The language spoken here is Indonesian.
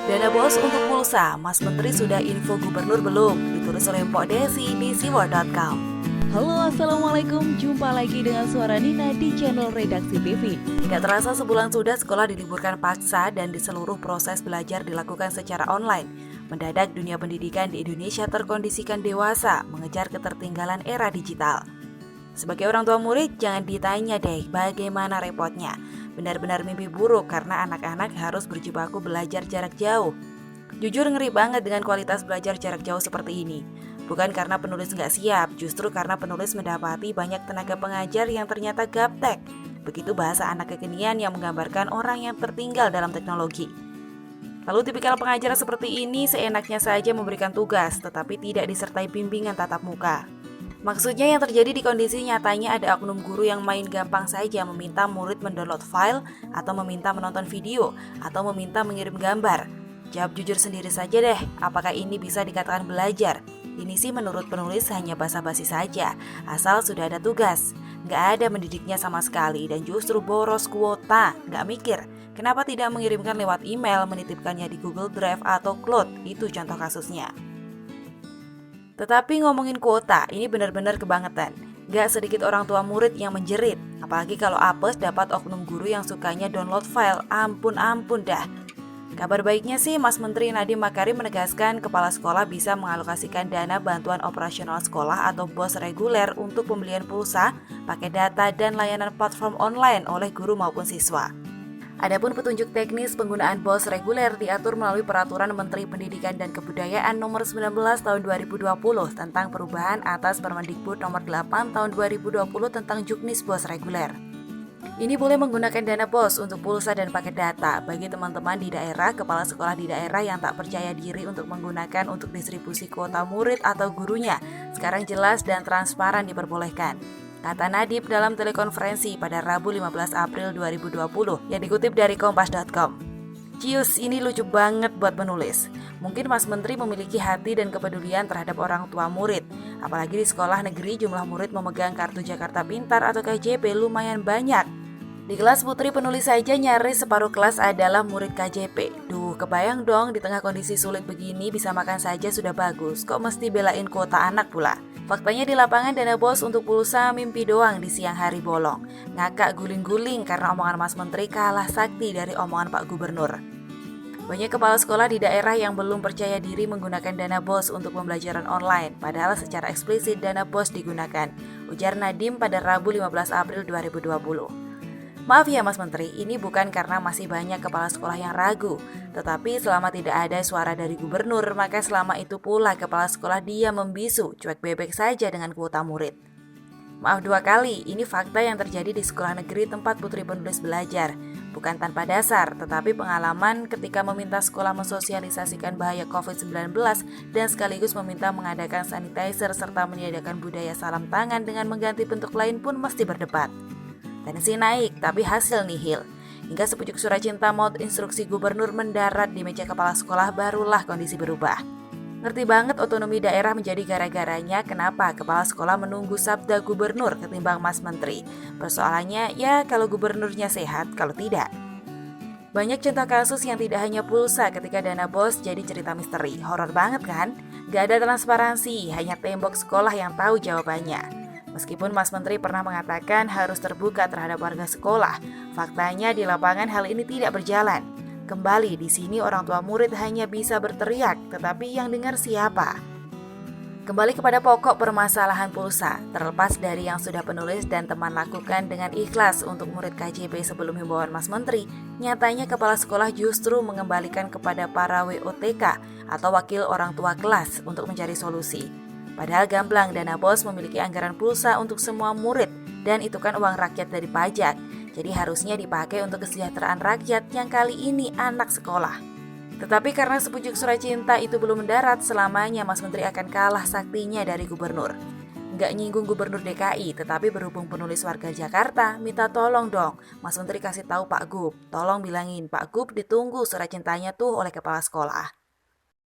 Dana bos untuk pulsa, Mas Menteri sudah info gubernur belum? Ditulis oleh Mpok Desi di siwar.com. Halo, assalamualaikum. Jumpa lagi dengan suara Nina di channel Redaksi TV. Tidak terasa sebulan sudah sekolah diliburkan paksa dan di seluruh proses belajar dilakukan secara online. Mendadak dunia pendidikan di Indonesia terkondisikan dewasa, mengejar ketertinggalan era digital. Sebagai orang tua murid, jangan ditanya deh bagaimana repotnya. Benar-benar mimpi buruk karena anak-anak harus berjibaku belajar jarak jauh. Jujur ngeri banget dengan kualitas belajar jarak jauh seperti ini. Bukan karena penulis nggak siap, justru karena penulis mendapati banyak tenaga pengajar yang ternyata gaptek. Begitu bahasa anak kekinian yang menggambarkan orang yang tertinggal dalam teknologi. Lalu tipikal pengajar seperti ini seenaknya saja memberikan tugas, tetapi tidak disertai bimbingan tatap muka. Maksudnya yang terjadi di kondisi nyatanya ada oknum guru yang main gampang saja meminta murid mendownload file, atau meminta menonton video, atau meminta mengirim gambar. Jawab jujur sendiri saja deh, apakah ini bisa dikatakan belajar? Ini sih menurut penulis hanya basa-basi saja, asal sudah ada tugas. Nggak ada mendidiknya sama sekali dan justru boros kuota, nggak mikir. Kenapa tidak mengirimkan lewat email, menitipkannya di Google Drive atau Cloud, itu contoh kasusnya. Tetapi ngomongin kuota, ini benar-benar kebangetan. Gak sedikit orang tua murid yang menjerit. Apalagi kalau apes dapat oknum guru yang sukanya download file. Ampun dah. Kabar baiknya sih, Mas Menteri Nadiem Makarim menegaskan kepala sekolah bisa mengalokasikan dana bantuan operasional sekolah atau BOS reguler untuk pembelian pulsa, paket data, dan layanan platform online oleh guru maupun siswa. Adapun petunjuk teknis penggunaan BOS reguler diatur melalui Peraturan Menteri Pendidikan dan Kebudayaan Nomor 19 Tahun 2020 tentang perubahan atas Permendikbud Nomor 8 Tahun 2020 tentang Juknis BOS reguler. Ini boleh menggunakan dana BOS untuk pulsa dan paket data bagi teman-teman di daerah, kepala sekolah di daerah yang tak percaya diri untuk menggunakan untuk distribusi kuota murid atau gurunya. Sekarang jelas dan transparan diperbolehkan, kata Nadiem dalam telekonferensi pada Rabu 15 April 2020 yang dikutip dari kompas.com. Cius, ini lucu banget buat penulis. Mungkin Mas Menteri memiliki hati dan kepedulian terhadap orang tua murid. Apalagi di sekolah negeri jumlah murid memegang kartu Jakarta Pintar atau KJP lumayan banyak. Di kelas putri penulis saja nyaris separuh kelas adalah murid KJP. Duh, kebayang dong di tengah kondisi sulit begini bisa makan saja sudah bagus. Kok mesti belain kuota anak pula? Faktanya di lapangan dana BOS untuk pulsa mimpi doang di siang hari bolong. Ngakak guling-guling karena omongan Mas Menteri kalah sakti dari omongan Pak Gubernur. Banyak kepala sekolah di daerah yang belum percaya diri menggunakan dana BOS untuk pembelajaran online, padahal secara eksplisit dana BOS digunakan, ujar Nadiem pada Rabu 15 April 2020. Maaf ya Mas Menteri, ini bukan karena masih banyak kepala sekolah yang ragu, tetapi selama tidak ada suara dari gubernur, maka selama itu pula kepala sekolah dia membisu, cuek bebek saja dengan kuota murid. Maaf dua kali, ini fakta yang terjadi di sekolah negeri tempat putri penulis belajar. Bukan tanpa dasar, tetapi pengalaman ketika meminta sekolah mensosialisasikan bahaya COVID-19 dan sekaligus meminta mengadakan sanitizer serta menyediakan budaya salam tangan dengan mengganti bentuk lain pun mesti berdebat. Tensi naik, tapi hasil nihil. Hingga sepucuk surat cinta maut instruksi gubernur mendarat di meja kepala sekolah, barulah kondisi berubah. Ngerti banget otonomi daerah menjadi gara-garanya kenapa kepala sekolah menunggu sabda gubernur ketimbang Mas Menteri. Persoalannya ya kalau gubernurnya sehat, kalau tidak. Banyak contoh kasus yang tidak hanya pulsa ketika dana BOS jadi cerita misteri. Horor banget kan? Gak ada transparansi, hanya tembok sekolah yang tahu jawabannya. Meskipun Mas Menteri pernah mengatakan harus terbuka terhadap warga sekolah, faktanya di lapangan hal ini tidak berjalan. Kembali di sini orang tua murid hanya bisa berteriak, tetapi yang dengar siapa? Kembali kepada pokok permasalahan pulsa, terlepas dari yang sudah penulis dan teman lakukan dengan ikhlas untuk murid KJP sebelum himbauan Mas Menteri, nyatanya kepala sekolah justru mengembalikan kepada para WOTK atau wakil orang tua kelas untuk mencari solusi. Padahal gamblang, dana BOS memiliki anggaran pulsa untuk semua murid dan itu kan uang rakyat dari pajak. Jadi harusnya dipakai untuk kesejahteraan rakyat yang kali ini anak sekolah. Tetapi karena sepucuk surat cinta itu belum mendarat, selamanya Mas Menteri akan kalah saktinya dari gubernur. Nggak nyinggung gubernur DKI, tetapi berhubung penulis warga Jakarta, minta tolong dong Mas Menteri kasih tahu Pak Gub. Tolong bilangin Pak Gub ditunggu surat cintanya tuh oleh kepala sekolah.